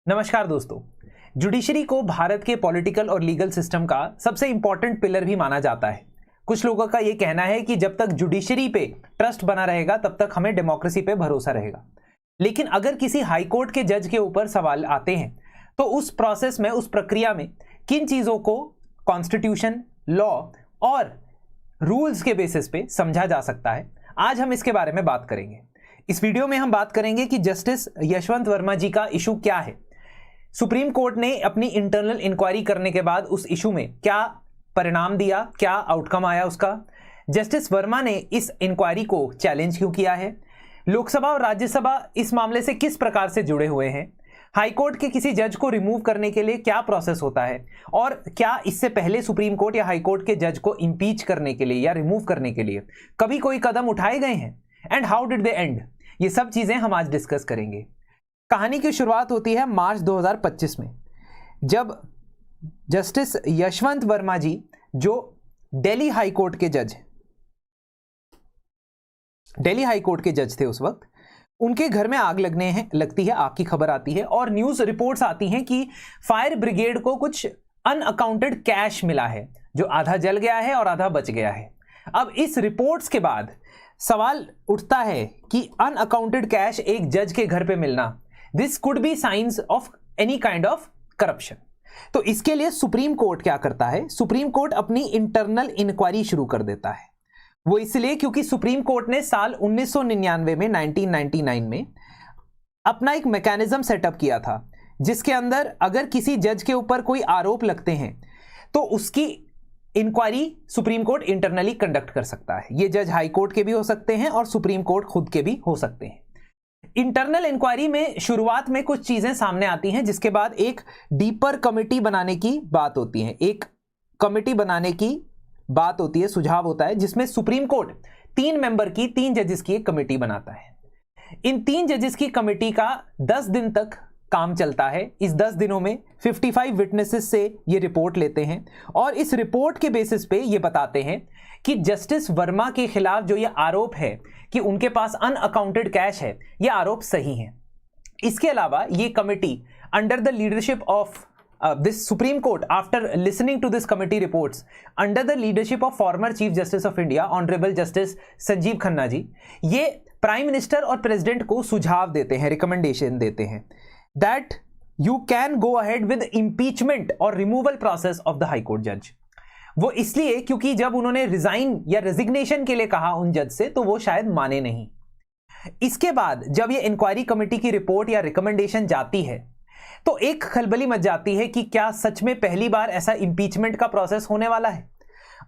नमस्कार दोस्तों। जुडिशरी को भारत के पॉलिटिकल और लीगल सिस्टम का सबसे इंपॉर्टेंट पिलर भी माना जाता है। कुछ लोगों का यह कहना है कि जब तक जुडिशरी पे ट्रस्ट बना रहेगा तब तक हमें डेमोक्रेसी पे भरोसा रहेगा। लेकिन अगर किसी हाई कोर्ट के जज के ऊपर सवाल आते हैं तो उस प्रोसेस में, उस प्रक्रिया में किन चीजों को कॉन्स्टिट्यूशन, लॉ और रूल्स के बेसिस पे समझा जा सकता है, आज हम इसके बारे में बात करेंगे। इस वीडियो में हम बात करेंगे कि जस्टिस यशवंत वर्मा जी का इशू क्या है। सुप्रीम कोर्ट ने अपनी इंटरनल इंक्वायरी करने के बाद उस इशू में क्या परिणाम दिया, क्या आउटकम आया उसका। जस्टिस वर्मा ने इस इंक्वायरी को चैलेंज क्यों किया है। लोकसभा और राज्यसभा इस मामले से किस प्रकार से जुड़े हुए हैं। हाईकोर्ट के किसी जज को रिमूव करने के लिए क्या प्रोसेस होता है और क्या इससे पहले सुप्रीम कोर्ट या हाईकोर्ट के जज को इंपीच करने के लिए या रिमूव करने के लिए कभी कोई कदम उठाए गए हैं and how did they and. ये सब चीजें हम आज डिस्कस करेंगे। कहानी की शुरुआत होती है मार्च 2025 में, जब जस्टिस यशवंत वर्मा जी, जो दिल्ली हाई कोर्ट के जज थे उस वक्त, उनके घर में आग लगती है। आग की खबर आती है और न्यूज रिपोर्ट्स आती हैं कि फायर ब्रिगेड को कुछ अनअकाउंटेड कैश मिला है, जो आधा जल गया है और आधा बच गया है। अब इस रिपोर्ट्स के बाद सवाल उठता है कि अनअकाउंटेड कैश एक जज के घर पे मिलना, this could be science of any kind of corruption. तो इसके लिए सुप्रीम कोर्ट क्या करता है, सुप्रीम कोर्ट अपनी इंटरनल इंक्वायरी शुरू कर देता है। वो इसलिए क्योंकि सुप्रीम कोर्ट ने साल 1999 में 1999 में अपना एक मैकेनिज्म सेटअप किया था, जिसके अंदर अगर किसी जज के ऊपर कोई आरोप लगते हैं तो उसकी inquiry supreme court internally conduct कर सकता है। ये जज हाई कोर्ट के भी हो सकते हैं और सुप्रीम कोर्ट खुद के भी हो सकते हैं। इंटरनल इंक्वायरी में शुरुआत में कुछ चीजें सामने आती हैं, जिसके बाद एक डीपर कमेटी बनाने की बात होती है। एक कमेटी बनाने की बात होती है, सुझाव होता है, जिसमें सुप्रीम कोर्ट 3 मेंबर की, 3 जजेस की एक कमेटी बनाता है। इन 3 जजेस की कमेटी का 10 दिन तक काम चलता है। इस 10 दिनों में 55 विटनेसेस से ये रिपोर्ट लेते हैं और इस रिपोर्ट के बेसिस पे ये बताते हैं कि जस्टिस वर्मा के खिलाफ जो ये आरोप है कि उनके पास अनअकाउंटेड कैश है, ये आरोप सही है। इसके अलावा ये committee under the leadership of this Supreme Court, after listening to this committee reports, under the leadership of former chief justice of India honourable justice Sanjiv Khanna ji, ये प्राइम मिनिस्टर और प्रेसिडेंट को सुझाव देते हैं, रिकमेंडेशन देते हैं that you can go ahead with impeachment और removal process of the high court judge। वो इसलिए क्योंकि जब उन्होंने रिजाइन या रेजिग्नेशन के लिए कहा उन जज से, तो वो शायद माने नहीं। इसके बाद जब ये इंक्वायरी कमेटी की रिपोर्ट या रिकमेंडेशन जाती है तो एक खलबली मच जाती है कि क्या सच में पहली बार ऐसा इंपीचमेंट का प्रोसेस होने वाला है।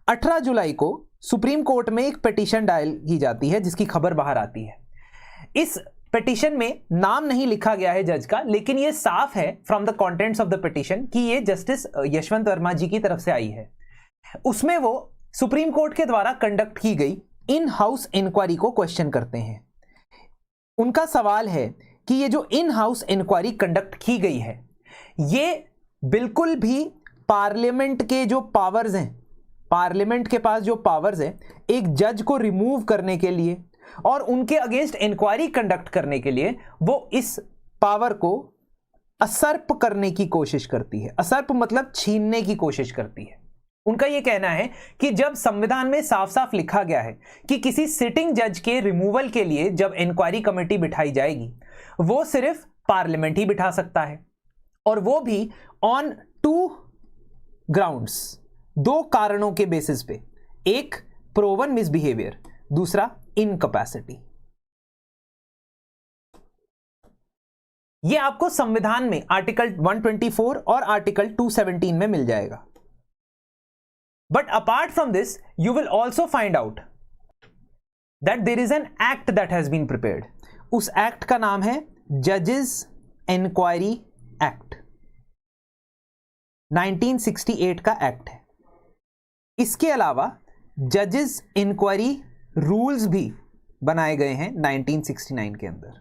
18 जुलाई को सुप्रीम कोर्ट में एक पिटीशन डायल की जाती है, जिसकी खबर बाहर आती है। इस पिटीशन में नाम नहीं लिखा गया है जज का, लेकिन यह साफ है from the contents of the petition कि यह जस्टिस यशवंत वर्मा जी की तरफ से आई है। उसमें वो सुप्रीम कोर्ट के द्वारा कंडक्ट की गई इन हाउस इंक्वायरी को क्वेश्चन करते हैं। उनका सवाल है कि ये जो इन हाउस इंक्वायरी कंडक्ट की गई है, ये बिल्कुल भी पार्लियामेंट के जो पावर्स हैं, पार्लियामेंट के पास जो पावर्स हैं एक जज को रिमूव करने के लिए और उनके अगेंस्ट इंक्वायरी कंडक्ट करने के लिए, वो इस पावर को असर्प करने की कोशिश करती है। असर्प मतलब छीनने की कोशिश करती है। उनका यह कहना है कि जब संविधान में साफ साफ लिखा गया है कि किसी सिटिंग जज के रिमूवल के लिए जब इंक्वायरी कमेटी बिठाई जाएगी, वो सिर्फ पार्लियामेंट ही बिठा सकता है, और वो भी ऑन 2 ग्राउंड्स, 2 कारणों के बेसिस पे। एक प्रोवन मिसबिहेवियर, दूसरा इनकैपेसिटी। यह आपको संविधान में आर्टिकल 124 और आर्टिकल 217 में मिल जाएगा। But apart from this you will also find out that there is an act that has been prepared. उस एक्ट का नाम है जजेस इंक्वायरी एक्ट, 1968 का एक्ट है। इसके अलावा जजेस इंक्वायरी रूल्स भी बनाए गए हैं 1969 के अंदर।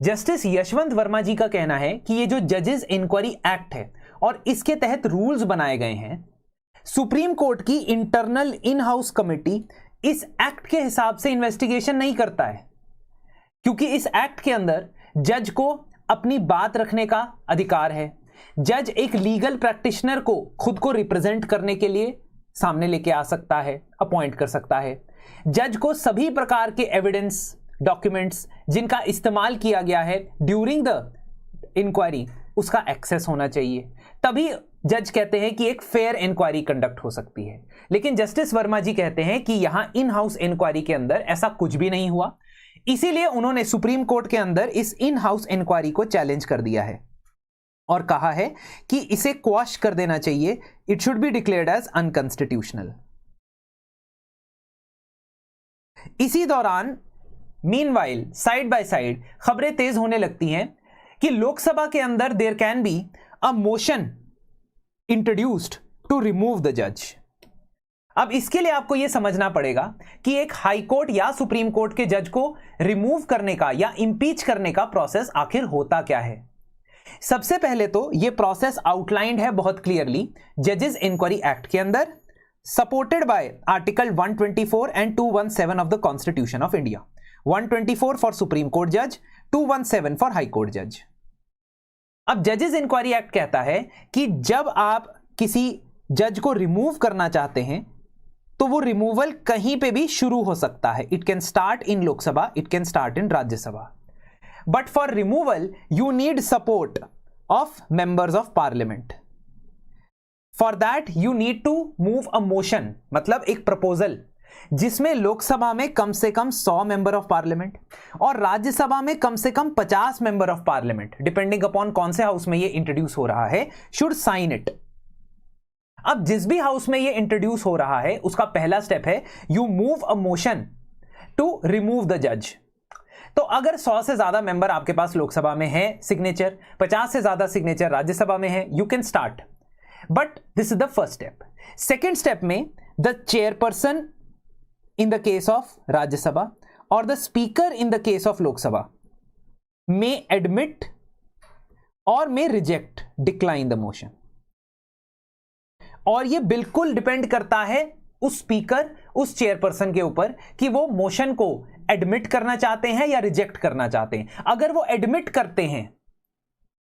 जस्टिस यशवंत वर्मा जी का कहना है कि ये जो जजेस इंक्वायरी एक्ट है और इसके तहत रूल्स बनाए गए हैं, सुप्रीम कोर्ट की इंटरनल इन हाउस कमेटी इस एक्ट के हिसाब से इन्वेस्टिगेशन नहीं करता है, क्योंकि इस एक्ट के अंदर जज को अपनी बात रखने का अधिकार है। जज एक लीगल प्रैक्टिशनर को खुद को रिप्रेजेंट करने के लिए सामने लेके आ सकता है, अपॉइंट कर सकता है। जज को सभी प्रकार के एविडेंस, डॉक्यूमेंट्स जिनका इस्तेमाल किया गया है ड्यूरिंग द इंक्वायरी, उसका एक्सेस होना चाहिए। तभी जज कहते हैं कि एक फेयर इंक्वायरी कंडक्ट हो सकती है। लेकिन जस्टिस वर्मा जी कहते हैं कि यहां इन हाउस इंक्वायरी के अंदर ऐसा कुछ भी नहीं हुआ, इसीलिए उन्होंने सुप्रीम कोर्ट के अंदर इस इन हाउस इंक्वायरी को चैलेंज कर दिया है और कहा है कि इसे क्वॉश कर देना चाहिए। It should be declared as unconstitutional. इसी दौरान मीनवाइल साइड बाय साइड खबरें तेज होने लगती हैं कि लोकसभा के अंदर there can be a motion introduced to remove the जज। अब इसके लिए आपको यह समझना पड़ेगा कि एक हाई कोर्ट या सुप्रीम कोर्ट के जज को रिमूव करने का या इंपीच करने का प्रोसेस आखिर होता क्या है। सबसे पहले तो यह प्रोसेस आउटलाइंड है बहुत क्लियरली जजेस इंक्वायरी एक्ट के अंदर, supported by article 124 and 217 of the constitution of India. 124 for supreme court जज, 217 फॉर हाई कोर्ट जज। अब जजेस इंक्वायरी एक्ट कहता है कि जब आप किसी जज को रिमूव करना चाहते हैं तो वो रिमूवल कहीं पे भी शुरू हो सकता है। It can start in Lok Sabha, it can start in Rajya Sabha, but for removal you need support of members of parliament. For that you need to move a motion, मतलब एक प्रपोजल जिसमें लोकसभा में कम से कम 100 मेंबर ऑफ पार्लियामेंट और राज्यसभा में कम से कम 50 member of parliament, depending upon कौन से हाउस में ये इंट्रोड्यूस हो रहा है, शुड साइन इट। अब जिस भी हाउस में ये इंट्रोड्यूस हो रहा है उसका पहला स्टेप है you move a motion to remove the जज। तो अगर 100 से ज्यादा मेंबर आपके पास लोकसभा में है सिग्नेचर, 50 से ज्यादा सिग्नेचर राज्यसभा में है, you can start, but this is the first step. Second step में the chairperson in the case of Rajya Sabha or the speaker in the case of Lok Sabha may admit or may reject, decline the motion। और ये बिल्कुल depend करता है उस speaker, उस chairperson के ऊपर कि वो मोशन को एडमिट करना चाहते हैं या रिजेक्ट करना चाहते हैं। अगर वो एडमिट करते हैं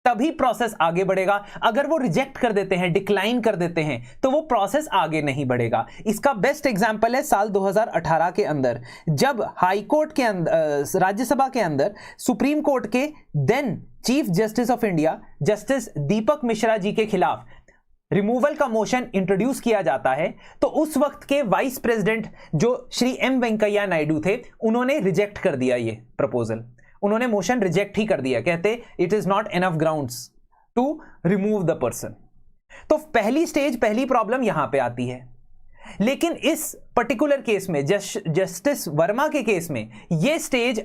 तभी प्रोसेस आगे बढ़ेगा, अगर वो रिजेक्ट कर देते हैं, डिक्लाइन कर देते हैं, तो वो प्रोसेस आगे नहीं बढ़ेगा। इसका बेस्ट एग्जांपल है साल 2018 के अंदर जब हाई कोर्ट के अंदर, राज्यसभा के अंदर सुप्रीम कोर्ट के then chief justice of India justice Deepak Mishra ji के खिलाफ रिमूवल का मोशन इंट्रोड्यूस किया जाता है, तो उस वक्त के वाइस प्रेसिडेंट जो श्री एम वेंकैया नायडू थे, उन्होंने रिजेक्ट कर दिया ये प्रपोजल, उन्होंने मोशन रिजेक्ट ही कर दिया, कहते it is not enough grounds to remove the person. तो पहली स्टेज, पहली प्रॉब्लम यहां पे आती है। लेकिन इस पर्टिकुलर केस में, जस्टिस वर्मा के केस में, यह स्टेज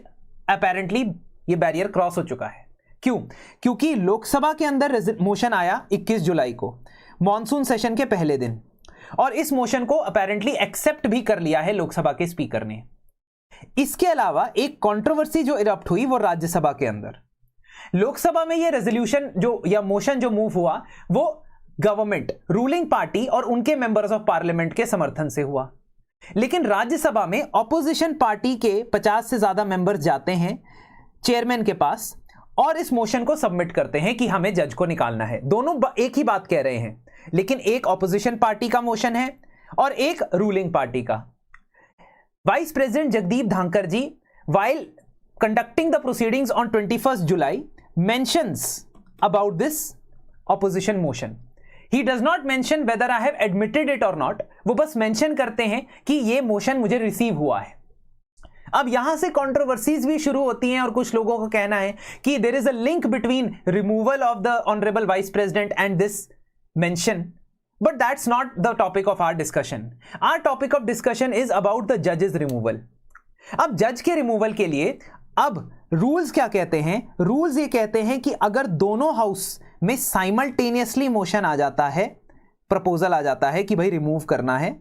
अपेरेंटली ये बैरियर क्रॉस हो चुका है। क्यों? क्योंकि लोकसभा के अंदर मोशन आया 21 जुलाई को, मॉनसून सेशन के पहले दिन, और इस मोशन को अपेरेंटली एक्सेप्ट भी कर लिया है लोकसभा के स्पीकर ने। इसके अलावा एक कंट्रोवर्सी जो इरप्ट हुई वो राज्यसभा के अंदर। लोकसभा में ये रेजोल्यूशन जो या मोशन जो मूव हुआ वो गवर्नमेंट, रूलिंग पार्टी और उनके मेंबर्स ऑफ पार्लियामेंट के समर्थन से हुआ। लेकिन राज्यसभा में ऑपोजिशन पार्टी के 50 से ज्यादा मेंबर्स जाते हैं चेयरमैन के पास और इस मोशन को सबमिट करते हैं कि हमें जज को निकालना है। दोनों एक ही बात कह रहे हैं, लेकिन एक ऑपोजिशन पार्टी का मोशन है और एक रूलिंग पार्टी का। Vice president Jagdeep Dhankhar ji, while conducting the proceedings on 21st July, mentions about this opposition motion. He does not mention whether I have admitted it or not. वो बस मेंशन करते हैं कि ये मोशन मुझे रिसीव हुआ है। अब यहां से कंट्रोवर्सीज भी शुरू होती हैं और कुछ लोगों का कहना है कि there is a link between removal of the honourable vice president and this mention, but that's not the topic of our discussion. Our topic of discussion is about the judge's removal. अब जज के removal के लिए अब rules क्या कहते हैं? Rules ये कहते हैं कि अगर दोनों हाउस में साइमल्टेनियसली मोशन आ जाता है, प्रपोजल आ जाता है कि भाई रिमूव करना है,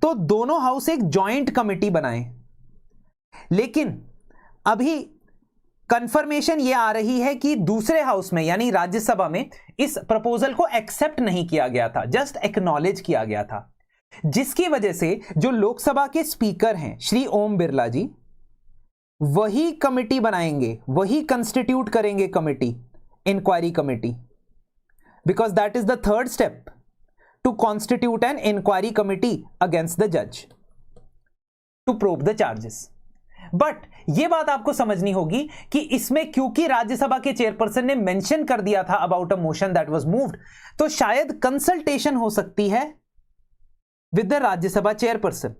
तो दोनों हाउस एक जॉइंट कमिटी बनाएं। लेकिन अभी कंफर्मेशन ये आ रही है कि दूसरे हाउस में यानी राज्यसभा में इस प्रपोजल को एक्सेप्ट नहीं किया गया था, जस्ट एक्नॉलेज किया गया था, जिसकी वजह से जो लोकसभा के स्पीकर हैं श्री ओम बिरला जी, वही कमिटी बनाएंगे, वही कंस्टिट्यूट करेंगे committee, inquiry committee, because that is the third step to constitute an inquiry committee against the जज to probe the charges. But यह बात आपको समझनी होगी कि इसमें क्योंकि राज्यसभा के चेयरपर्सन ने मेंशन कर दिया था about a motion that was moved, तो शायद कंसल्टेशन हो सकती है with the Rajya Sabha chairperson.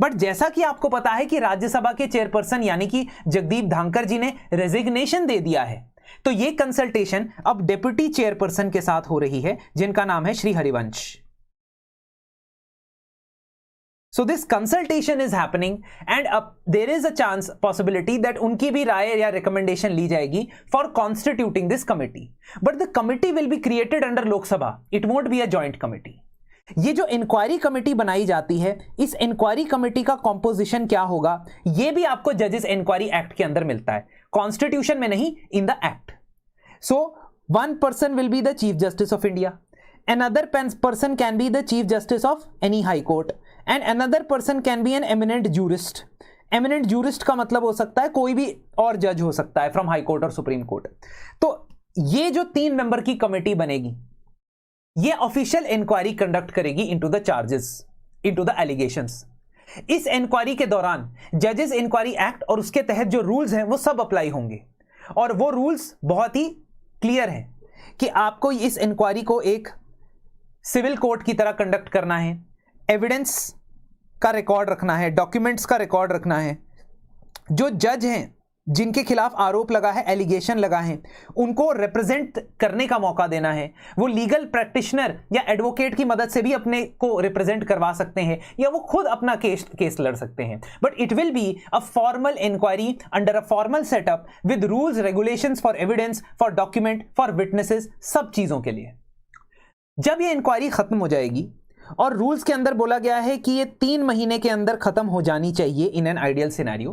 But जैसा कि आपको पता है कि राज्यसभा के चेयरपर्सन यानी कि जगदीप धांकर जी ने रेजिग्नेशन दे दिया है, तो यह कंसल्टेशन अब डेप्यूटी चेयरपर्सन के साथ हो रही है जिनका नाम है Shri Harivansh. So this consultation is happening and there is a chance possibility that उनकी भी राय या recommendation ली जाएगी for constituting this committee. But the committee will be created under Lok Sabha. It won't be a joint committee. ये जो inquiry committee बनाई जाती है, इस इंक्वायरी कमेटी का कॉम्पोजिशन क्या होगा, ये भी आपको जजेस इंक्वायरी एक्ट के अंदर मिलता है, कॉन्स्टिट्यूशन में नहीं, in the act. So one person will be the chief justice of India, another person can be the chief justice of any high court and another person can be an eminent jurist. eminent jurist का मतलब हो सकता है कोई भी और जज हो सकता है फ्रॉम हाई कोर्ट और सुप्रीम कोर्ट। तो ये जो 3 मेंबर की कमेटी बनेगी, ये ऑफिशियल इंक्वायरी कंडक्ट करेगी into the charges, into the allegations. इस इंक्वायरी के दौरान जजेस इंक्वायरी एक्ट और उसके तहत जो रूल्स हैं वो सब अप्लाई होंगे, और वो रूल्स बहुत ही क्लियर हैं कि आपको इस इंक्वायरी को एक सिविल कोर्ट की तरह कंडक्ट करना है, एविडेंस का रिकॉर्ड रखना है, डॉक्यूमेंट्स का रिकॉर्ड रखना है, जो जज हैं जिनके खिलाफ आरोप लगा है, एलिगेशन लगा है, उनको रिप्रेजेंट करने का मौका देना है। वो लीगल प्रैक्टिशनर या एडवोकेट की मदद से भी अपने को रिप्रेजेंट करवा सकते हैं या वो खुद अपना केस लड़ सकते हैं। But it will be a formal inquiry under a formal setup with rules, regulations for evidence, for document, for witnesses, सब चीजों के लिए। जब ये इंक्वायरी खत्म हो जाएगी और रूल्स के अंदर बोला गया है कि ये 3 महीने के अंदर खत्म हो जानी चाहिए इन एन आइडियल सिनेरियो,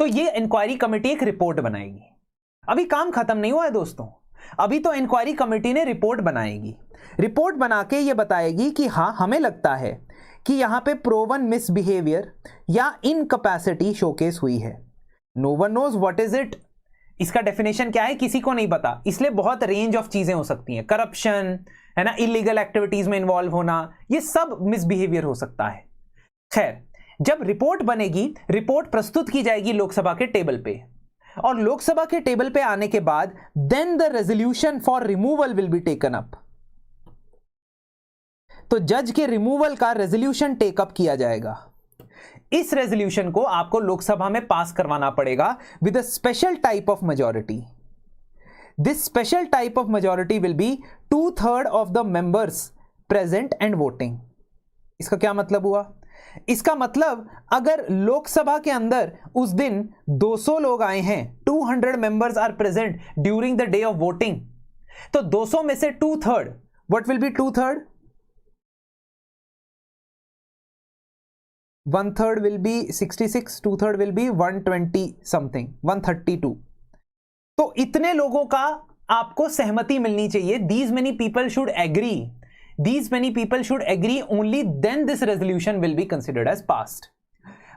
तो ये इंक्वायरी कमेटी एक रिपोर्ट बनाएगी। अभी काम खत्म नहीं हुआ है दोस्तों, अभी तो इंक्वायरी कमेटी ने रिपोर्ट बनाएगी। रिपोर्ट बना के ये बताएगी कि हाँ, हमें लगता है कि यहां पे प्रोवन मिसबिहेवियर या इनकैपेसिटी शोकेस हुई है। No one knows what is it, इसका डेफिनेशन क्या है किसी को नहीं पता, इसलिए बहुत रेंज ऑफ चीजें हो सकती हैं, करप्शन है ना, इलीगल एक्टिविटीज में इन्वॉल्व होना, ये सब मिसबिहेवियर हो सकता है। खैर, जब रिपोर्ट बनेगी, रिपोर्ट प्रस्तुत की जाएगी लोकसभा के टेबल पे, और लोकसभा के टेबल पे आने के बाद then the resolution for removal will be taken up. तो जज के रिमूवल का रेजोल्यूशन टेकअप किया जाएगा। इस रेजोल्यूशन को आपको लोकसभा में पास करवाना पड़ेगा with a special type of majority. This special type of majority will be 2/3 of the members present and voting. इसका क्या मतलब हुआ? इसका मतलब अगर लोकसभा के अंदर उस दिन 200 लोग आए हैं, 200 members are present during the day of voting, तो 200 में से 2/3, what will be 2/3? 1/3 will be 66, 2/3 will be 120 something, 132। तो इतने लोगों का आपको सहमति मिलनी चाहिए। These many people should agree. These many people should agree, only then this resolution will be considered as passed.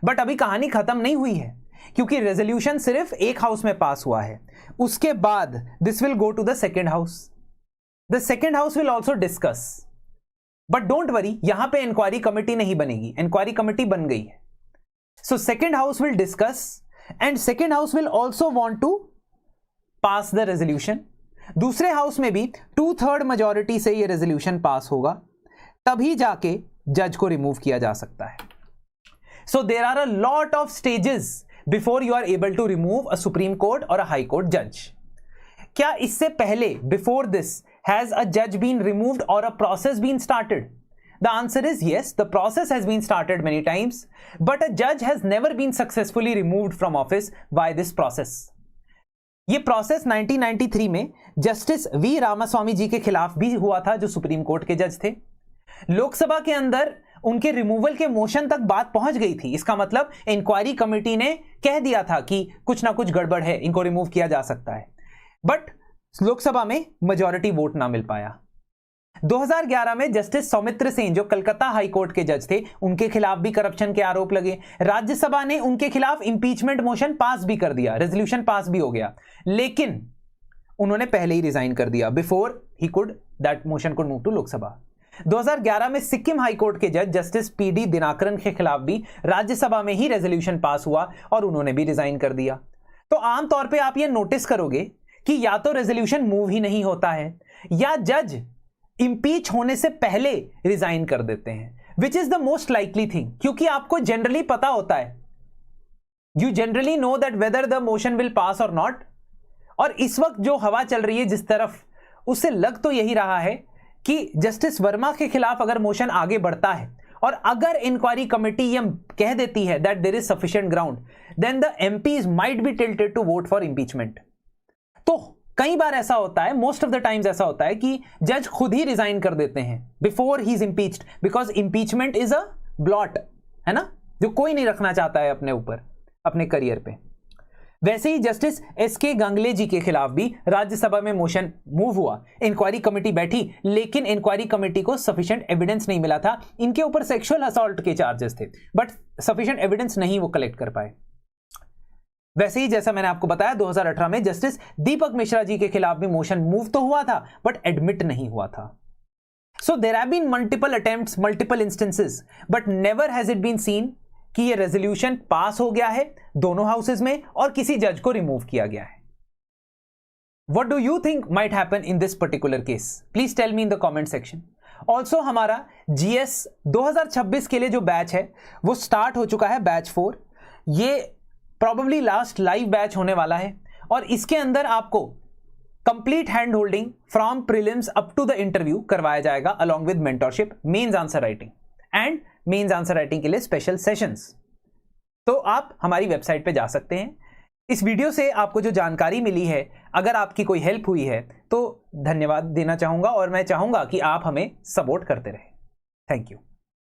But अभी कहानी खत्म नहीं हुई है, क्योंकि रेजोल्यूशन सिर्फ एक हाउस में पास हुआ है। उसके बाद this will go to the second house. The second house will also discuss, but don't worry, यहां पे इंक्वायरी कमेटी नहीं बनेगी, इंक्वायरी कमेटी बन गई है। So second house will discuss and second house will also want to pass the resolution. दूसरे house में भी 2/3 मेजॉरिटी से ये रेजोल्यूशन पास होगा, तभी जाके जज को रिमूव किया जा सकता है। So there are a lot of stages before you are able to remove a supreme court और अ हाई कोर्ट जज। क्या इससे पहले, before this, has a judge been removed or a process been started? The answer is yes, the process has been started many times, but a judge has never been successfully removed from office by this process. ये process 1993 में justice V Ramaswamy जी के खिलाफ भी हुआ था, जो supreme Court के जज थे। लोकसभा के अंदर उनके रिमूवल के मोशन तक बात पहुंच गई थी। इसका मतलब इंक्वायरी कमेटी ने कह दिया था कि कुछ ना कुछ गड़बड़ है, इनको रिमूव किया जा सकता है, बट लोकसभा में मेजॉरिटी वोट ना मिल पाया। 2011 में जस्टिस सौमित्र सेन जो कलकत्ता हाई कोर्ट के जज थे, उनके खिलाफ भी करप्शन के आरोप लगे। राज्यसभा ने उनके खिलाफ इंपीचमेंट मोशन पास भी कर दिया, रेजोल्यूशन पास भी हो गया, लेकिन उन्होंने पहले ही रिजाइन कर दिया बिफोर ही could that motion could move to Lok Sabha. 2011 में सिक्किम हाई कोर्ट के जज जस्टिस पीडी दिनाकरन के खिलाफ भी राज्यसभा में ही रेजोल्यूशन पास हुआ और उन्होंने भी रिजाइन कर दिया। तो आमतौर पे आप ये नोटिस करोगे कि या तो रेजोल्यूशन मूव ही नहीं होता है या जज इंपीच होने से पहले रिजाइन कर देते हैं, which is the most likely thing, क्योंकि आपको जनरली पता होता है, you generally know that whether the motion will pass और नॉट। और इस वक्त जो हवा चल रही है जिस तरफ, उससे लग तो यही रहा है कि जस्टिस वर्मा के खिलाफ अगर मोशन आगे बढ़ता है और अगर इंक्वायरी कमेटी ये कह देती है that there is sufficient ground, then the MPs might be tilted to vote for impeachment. तो कई बार ऐसा होता है, मोस्ट ऑफ द टाइम्स ऐसा होता है कि जज खुद ही रिजाइन कर देते हैं before he is impeached, because impeachment is a blot, है ना, जो कोई नहीं रखना चाहता है अपने ऊपर, अपने करियर पे। वैसे ही जस्टिस एसके गंगले जी के खिलाफ भी राज्यसभा में मोशन मूव हुआ, इंक्वायरी कमेटी बैठी, लेकिन इंक्वायरी कमेटी को सफिशिएंट एविडेंस नहीं मिला था। इनके ऊपर सेक्सुअल असॉल्ट के चार्जेस थे, बट सफिशिएंट एविडेंस नहीं वो कलेक्ट कर पाए। वैसे ही जैसा मैंने आपको बताया 2018 में जस्टिस दीपक मिश्रा जी के खिलाफ भी मोशन मूव तो हुआ था बट एडमिट नहीं हुआ था। So there have been multiple attempts, multiple instances, but never has it been seen कि ये रेजोल्यूशन पास हो गया है दोनों हाउसेज में और किसी जज को रिमूव किया गया है। What do you think might happen in this particular case? Please tell me in the comment section. Also हमारा जीएस 2026 के लिए जो बैच है वो स्टार्ट हो चुका है, बैच 4। ये प्रॉबेबली लास्ट लाइव बैच होने वाला है और इसके अंदर आपको complete hand holding from prelims up to the interview करवाया जाएगा along with mentorship, mains answer writing and mains answer writing के लिए स्पेशल सेशंस। तो आप हमारी वेबसाइट पे जा सकते हैं। इस वीडियो से आपको जो जानकारी मिली है, अगर आपकी कोई हेल्प हुई है तो धन्यवाद देना चाहूंगा और मैं चाहूंगा कि आप हमें सपोर्ट करते रहें। Thank you.